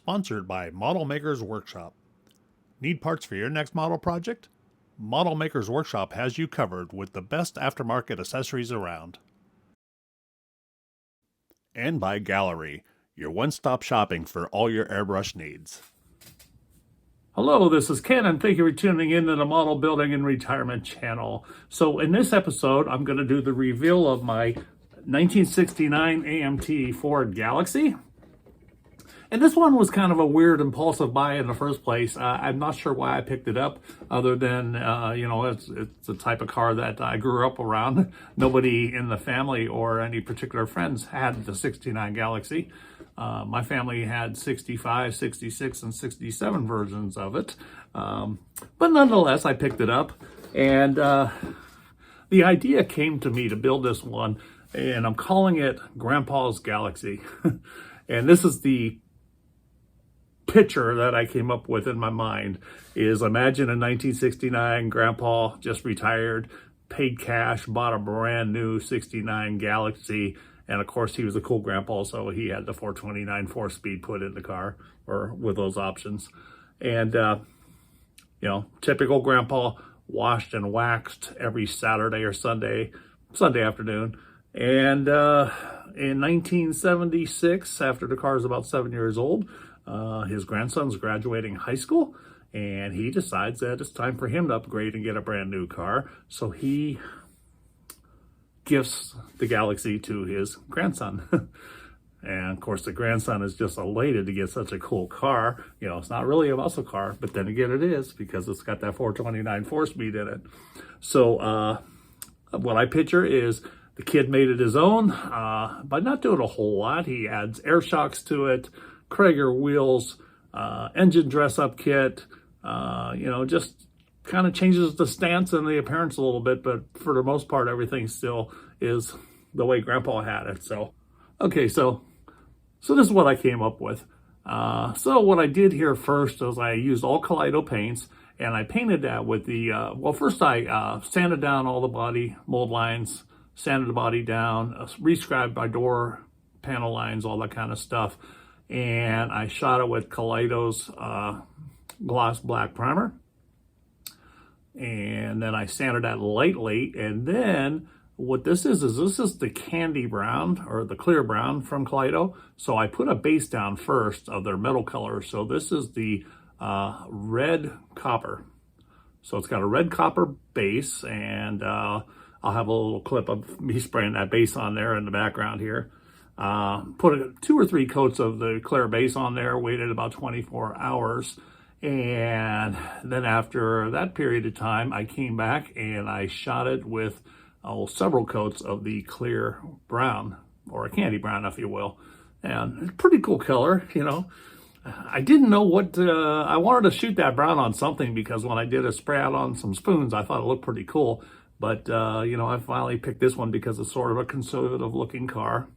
sponsored by Model Makers Workshop. Need parts for your next model project? Model Makers Workshop has you covered with the best aftermarket accessories around. And by Gaahleri, your one-stop shopping for all your airbrush needs. Hello, this is Ken, and thank you for tuning in to the Model Building and Retirement channel. So in this episode, I'm going to do the reveal of my 1969 AMT Ford Galaxy. And this one was kind of a weird impulsive buy in the first place. I'm not sure why I picked it up, other than, it's the type of car that I grew up around. Nobody in the family or any particular friends had the 69 Galaxy. My family had 65, 66, and 67 versions of it. But nonetheless, I picked it up. And the idea came to me to build this one, and I'm calling it Grandpa's Galaxy. And this is the picture that I came up with in my mind is, imagine in 1969, Grandpa just retired, paid cash, bought a brand new 69 Galaxy. And of course, he was a cool grandpa, so he had the 429 4-speed put in the car, or with those options. And, typical grandpa, washed and waxed every Saturday or Sunday afternoon. And in 1976, after the car is about 7 years old, his grandson's graduating high school, and he decides that it's time for him to upgrade and get a brand new car. So he gifts the Galaxy to his grandson. And of course, the grandson is just elated to get such a cool car. It's not really a muscle car, but then again, it is, because it's got that 429 4-speed in it. So what I picture is the kid made it his own, by not doing a whole lot. He adds air shocks to it, Krager wheels, engine dress-up kit, just kind of changes the stance and the appearance a little bit, but for the most part, everything still is the way Grandpa had it. So this is what I came up with. So what I did here first is I used all Kaleido paints, and I painted that with the, first I sanded down all the body mold lines, sanded the body down, rescribed my door panel lines, all that kind of stuff. And I shot it with Kaleido's gloss black primer. And then I sanded that lightly. And then what this is the candy brown, or the clear brown from Kaleido. So I put a base down first of their metal color. So this is the red copper. So it's got a red copper base, and I'll have a little clip of me spraying that base on there in the background here. Put 2 or 3 coats of the clear base on there, waited about 24 hours. And then after that period of time, I came back and I shot it with several coats of the clear brown, or a candy brown, if you will. And it's a pretty cool color, I didn't know what, I wanted to shoot that brown on something, because when I did a spray out on some spoons, I thought it looked pretty cool. But, I finally picked this one because it's sort of a conservative looking car.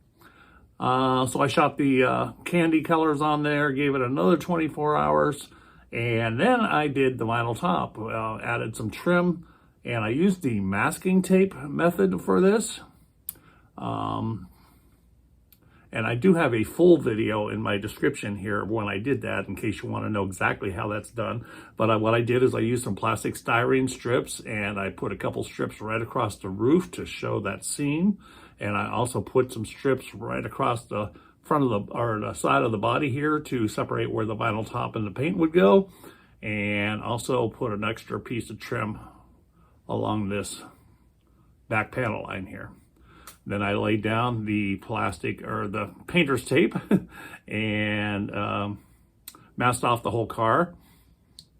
So I shot the candy colors on there, gave it another 24 hours, and then I did the vinyl top. Added some trim, and I used the masking tape method for this. And I do have a full video in my description here when I did that, in case you want to know exactly how that's done. But what I did is I used some plastic styrene strips, and I put a couple strips right across the roof to show that seam. And I also put some strips right across the front of the side of the body here to separate where the vinyl top and the paint would go. And also put an extra piece of trim along this back panel line here. Then I laid down the plastic, or the painter's tape, and masked off the whole car.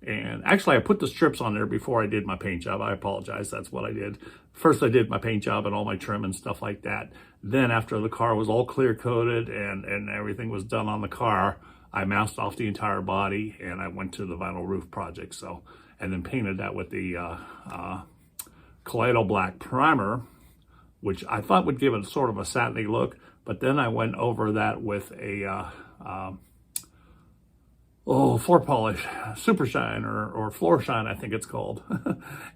And actually, I put the strips on there before I did my paint job. I apologize, that's what I did. First, I did my paint job and all my trim and stuff like that. Then after the car was all clear coated and everything was done on the car, I masked off the entire body, and I went to the vinyl roof project. And then painted that with the Kaleido black primer, which I thought would give it sort of a satiny look. But then I went over that with a floor polish, super shine, or floor shine, I think it's called.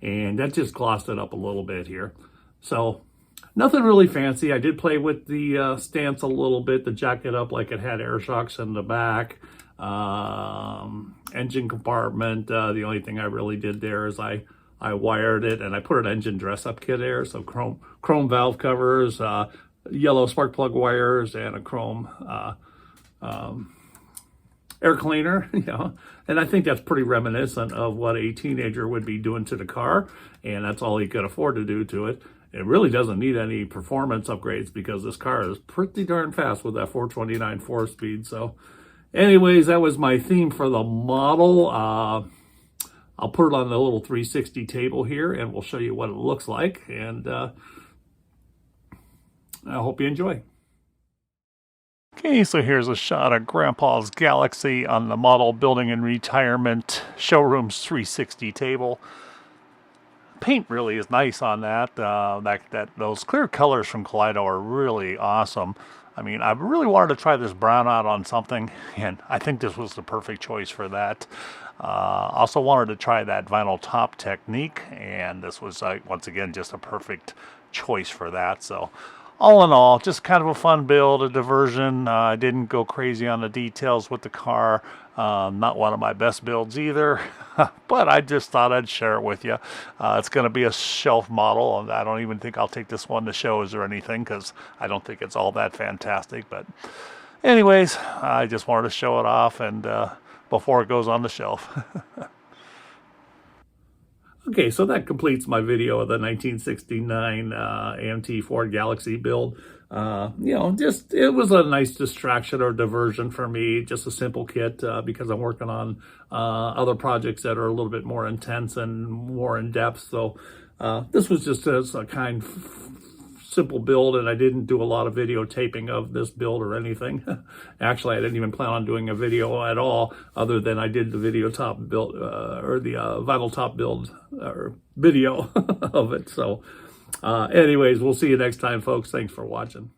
And that just glossed it up a little bit here. So nothing really fancy. I did play with the stance a little bit to jack it up like it had air shocks in the back. engine compartment. The only thing I really did there is I wired it and I put an engine dress-up kit there. So chrome valve covers, yellow spark plug wires, and a chrome air cleaner, you know, and I think that's pretty reminiscent of what a teenager would be doing to the car, and that's all he could afford to do to it. It really doesn't need any performance upgrades because this car is pretty darn fast with that 429 4-speed. So anyways, that was my theme for the model. I'll put it on the little 360 table here and we'll show you what it looks like, and I hope you enjoy. Okay, so here's a shot of Grandpa's Galaxy on the model building and retirement showroom's 360 table. Paint really is nice on that. Those clear colors from Kaleido are really awesome. I mean, I really wanted to try this brown out on something, and I think this was the perfect choice for that. Also wanted to try that vinyl top technique, and this was, once again, just a perfect choice for that. So all in all, just kind of a fun build, a diversion. I didn't go crazy on the details with the car. Not one of my best builds either, but I just thought I'd share it with you. It's going to be a shelf model, and I don't even think I'll take this one to shows or anything because I don't think it's all that fantastic. But anyways, I just wanted to show it off and before it goes on the shelf. Okay, so that completes my video of the 1969 AMT Ford Galaxy build. You know, just it was a nice distraction or diversion for me, just a simple kit because I'm working on other projects that are a little bit more intense and more in depth. So this was just a kind simple build, and I didn't do a lot of videotaping of this build or anything. Actually, I didn't even plan on doing a video at all, other than I did the video top build or the vinyl top build or video of it. So anyways, we'll see you next time, folks. Thanks for watching.